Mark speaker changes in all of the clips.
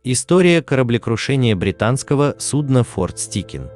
Speaker 1: История кораблекрушения британского судна «Форт Стикин».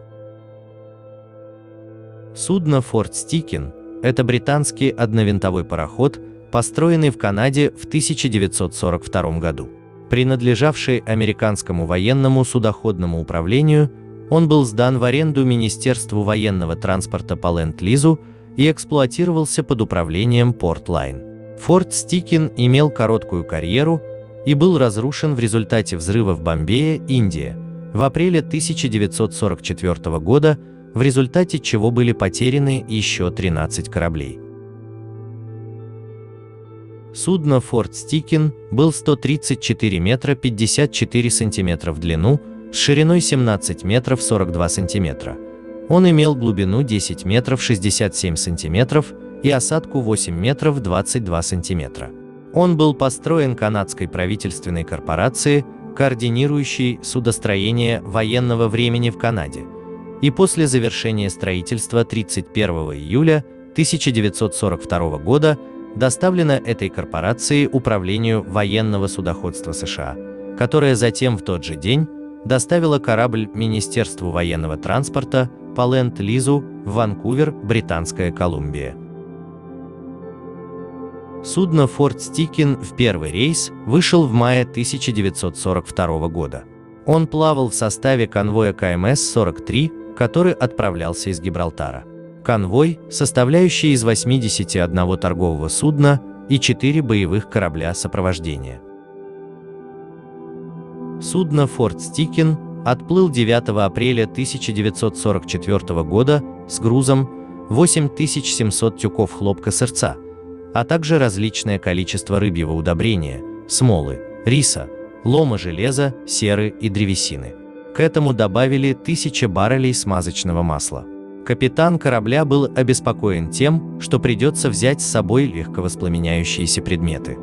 Speaker 1: Судно «Форт Стикин» – это британский одновинтовой пароход, построенный в Канаде в 1942 году. Принадлежавший американскому военному судоходному управлению, он был сдан в аренду Министерству военного транспорта по Ленд-Лизу и эксплуатировался под управлением Порт-Лайн. «Форт Стикин» имел короткую карьеру и был разрушен в результате взрыва в Бомбее, Индия, в апреле 1944 года, в результате чего были потеряны еще 13 кораблей. Судно «Форт Стикин» был 134 метра 54 сантиметра в длину, с шириной 17 метров 42 сантиметра. Он имел глубину 10 метров 67 сантиметров и осадку 8 метров 22 сантиметра. Он был построен канадской правительственной корпорацией, координирующей судостроение военного времени в Канаде, и после завершения строительства 31 июля 1942 года доставлено этой корпорацией Управлению военного судоходства США, которое затем в тот же день доставило корабль Министерству военного транспорта по Ленд-Лизу в Ванкувер, Британская Колумбия. Судно «Форт Стикин» в первый рейс вышел в мае 1942 года. Он плавал в составе конвоя КМС-43, который отправлялся из Гибралтара. Конвой, составляющий из 81 торгового судна и 4 боевых корабля сопровождения. Судно «Форт Стикин» отплыл 9 апреля 1944 года с грузом 8700 тюков хлопка-сырца, а также различное количество рыбьего удобрения, смолы, риса, лома железа, серы и древесины. К этому добавили 1000 баррелей смазочного масла. Капитан корабля был обеспокоен тем, что придется взять с собой легковоспламеняющиеся предметы.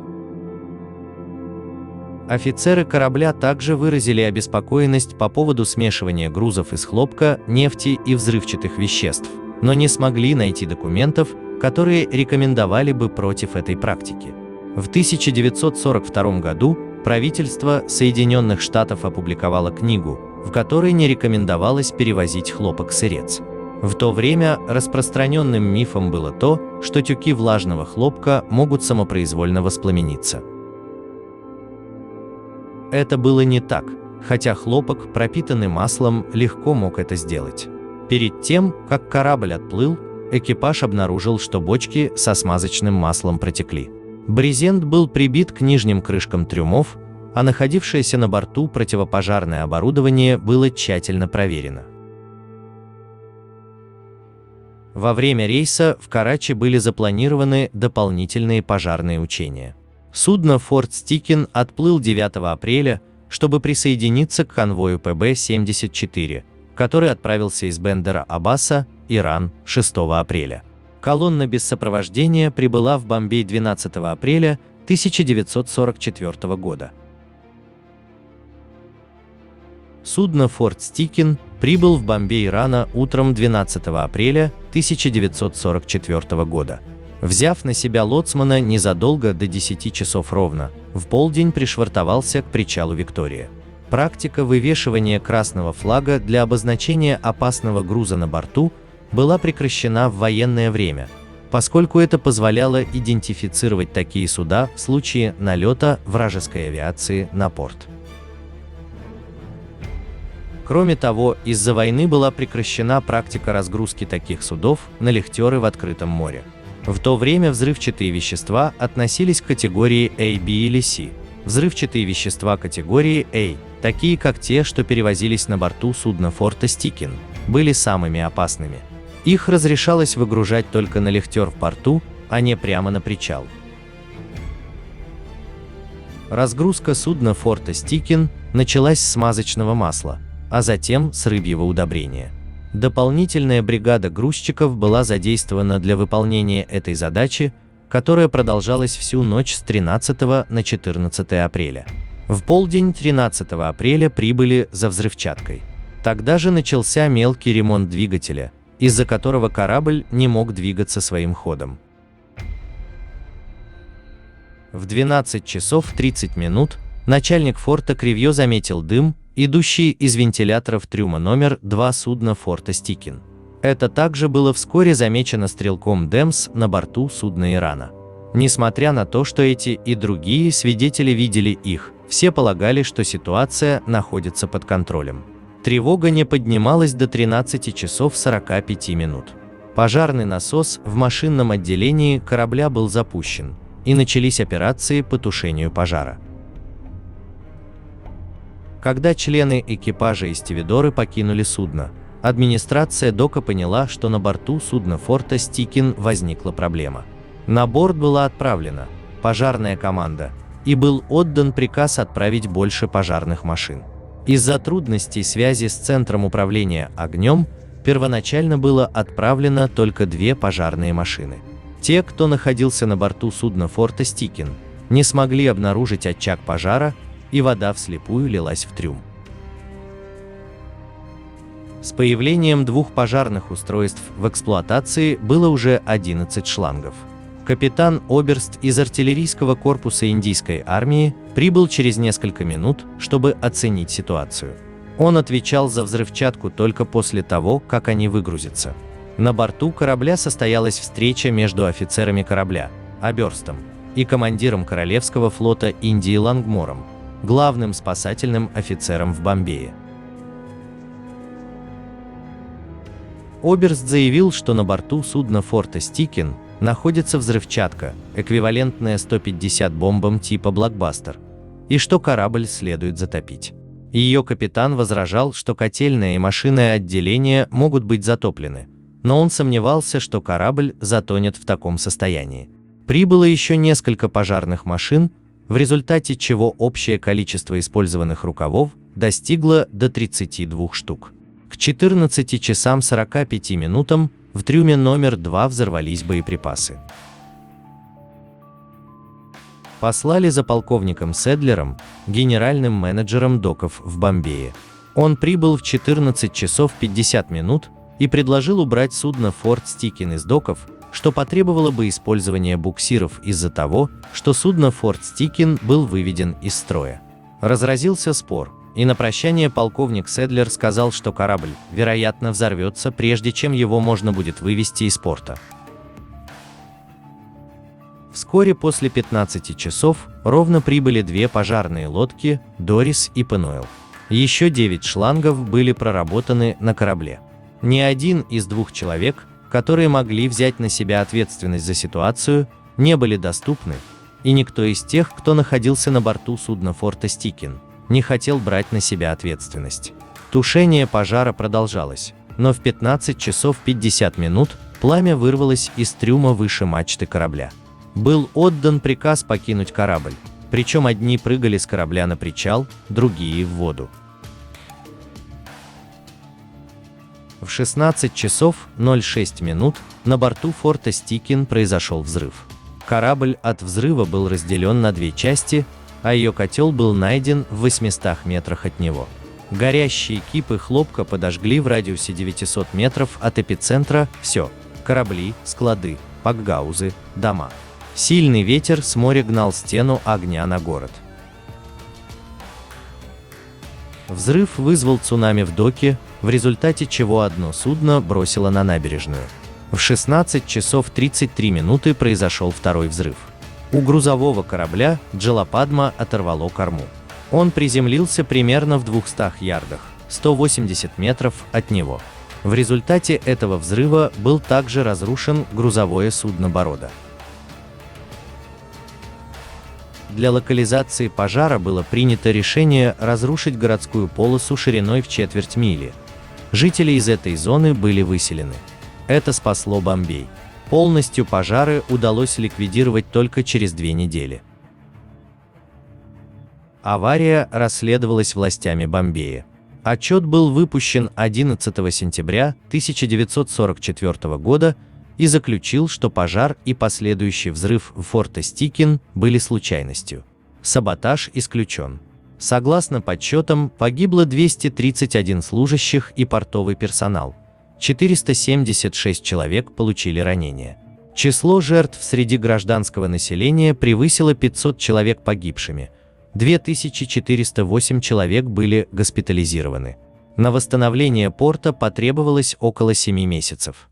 Speaker 1: Офицеры корабля также выразили обеспокоенность по поводу смешивания грузов из хлопка, нефти и взрывчатых веществ, но не смогли найти документов, которые рекомендовали бы против этой практики. В 1942 году правительство Соединенных Штатов опубликовало книгу, в которой не рекомендовалось перевозить хлопок-сырец. В то время распространенным мифом было то, что тюки влажного хлопка могут самопроизвольно воспламениться. Это было не так, хотя хлопок, пропитанный маслом, легко мог это сделать. Перед тем, как корабль отплыл, экипаж обнаружил, что бочки со смазочным маслом протекли. Брезент был прибит к нижним крышкам трюмов, а находившееся на борту противопожарное оборудование было тщательно проверено. Во время рейса в Карачи были запланированы дополнительные пожарные учения. Судно «Форт Стикин» отплыл 9 апреля, чтобы присоединиться к конвою ПБ-74, который отправился из Бендер-Аббаса, Иран, 6 апреля. Колонна без сопровождения прибыла в Бомбей 12 апреля 1944 года. Судно «Форт Стикин» прибыл в Бомбей, Ирана утром 12 апреля 1944 года. Взяв на себя лоцмана незадолго до 10 часов ровно, в полдень пришвартовался к причалу «Виктория». Практика вывешивания красного флага для обозначения опасного груза на борту была прекращена в военное время, поскольку это позволяло идентифицировать такие суда в случае налета вражеской авиации на порт. Кроме того, из-за войны была прекращена практика разгрузки таких судов на лихтеры в открытом море. В то время взрывчатые вещества относились к категории A, B или C. Взрывчатые вещества категории A, такие как те, что перевозились на борту судна «Форта Стикин», были самыми опасными. Их разрешалось выгружать только на лихтер в порту, а не прямо на причал. Разгрузка судна «Форта Стикин» началась с смазочного масла, а затем с рыбьего удобрения. Дополнительная бригада грузчиков была задействована для выполнения этой задачи, которая продолжалась всю ночь с 13 на 14 апреля. В полдень 13 апреля прибыли за взрывчаткой. Тогда же начался мелкий ремонт двигателя, из-за которого корабль не мог двигаться своим ходом. В 12 часов 30 минут Начальник форта Кривье заметил дым, идущий из вентиляторов трюма номер 2 судна форта Стикин. Это также было вскоре замечено стрелком Демс на борту судна Ирана. Несмотря на то, что эти и другие свидетели видели их, все полагали, что ситуация находится под контролем. Тревога не поднималась до 13 часов 45 минут. Пожарный насос в машинном отделении корабля был запущен, и начались операции по тушению пожара. Когда члены экипажа и стивидоры покинули судно, администрация дока поняла, что на борту судна форта Стикин возникла проблема. На борт была отправлена пожарная команда, и был отдан приказ отправить больше пожарных машин. Из-за трудностей связи с центром управления огнем первоначально было отправлено только 2 пожарные машины. Те, кто находился на борту судна форта Стикин, не смогли обнаружить очаг пожара, и вода вслепую лилась в трюм. С появлением 2 пожарных устройств в эксплуатации было уже 11 шлангов. Капитан Оберст из артиллерийского корпуса индийской армии прибыл через несколько минут, чтобы оценить ситуацию. Он отвечал за взрывчатку только после того, как они выгрузятся. На борту корабля состоялась встреча между офицерами корабля, Оберстом, и командиром Королевского флота Индии Лангмором, главным спасательным офицером в Бомбее. Оберст заявил, что на борту судна форта Стикин находится взрывчатка, эквивалентная 150 бомбам типа «Блокбастер», и что корабль следует затопить. Ее капитан возражал, что котельное и машинное отделение могут быть затоплены, но он сомневался, что корабль затонет в таком состоянии. Прибыло еще несколько пожарных машин, в результате чего общее количество использованных рукавов достигло до 32 штук. К 14 часам 45 минутам в трюме номер 2 взорвались боеприпасы. Послали за полковником Седлером, генеральным менеджером доков в Бомбее. Он прибыл в 14 часов 50 минут и предложил убрать судно «Форт Стикин» из доков, что потребовало бы использования буксиров из-за того, что судно «Форт Стикин» был выведен из строя. Разразился спор, и на прощание полковник Седлер сказал, что корабль, вероятно, взорвется, прежде чем его можно будет вывести из порта. Вскоре после 15 часов ровно прибыли 2 пожарные лодки «Дорис» и «Пенуэлл». Еще 9 шлангов были проработаны на корабле. Ни один из 2 человек, которые могли взять на себя ответственность за ситуацию, не были доступны, и никто из тех, кто находился на борту судна форта Стикин, не хотел брать на себя ответственность. Тушение пожара продолжалось, но в 15 часов 50 минут пламя вырвалось из трюма выше мачты корабля. Был отдан приказ покинуть корабль, причем одни прыгали с корабля на причал, другие в воду. В 16 часов 06 минут на борту форта Стикин произошел взрыв. Корабль от взрыва был разделен на 2 части, а ее котел был найден в 800 метрах от него. Горящие кипы хлопка подожгли в радиусе 900 метров от эпицентра все – корабли, склады, пакгаузы, дома. Сильный ветер с моря гнал стену огня на город. Взрыв вызвал цунами в доке, в результате чего одно судно бросило на набережную. В 16 часов 33 минуты произошел второй взрыв. У грузового корабля Джалападма оторвало корму. Он приземлился примерно в 200 ярдах, 180 метров от него. В результате этого взрыва был также разрушен грузовое судно «Борода». Для локализации пожара было принято решение разрушить городскую полосу шириной в четверть мили. Жители из этой зоны были выселены. Это спасло Бомбей. Полностью пожары удалось ликвидировать только через 2 недели. Авария расследовалась властями Бомбея. Отчет был выпущен 11 сентября 1944 года и заключил, что пожар и последующий взрыв в форте Стикин были случайностью. Саботаж исключен. Согласно подсчетам, погибло 231 служащих и портовый персонал. 476 человек получили ранения. Число жертв среди гражданского населения превысило 500 человек погибшими. 2408 человек были госпитализированы. На восстановление порта потребовалось около 7 месяцев.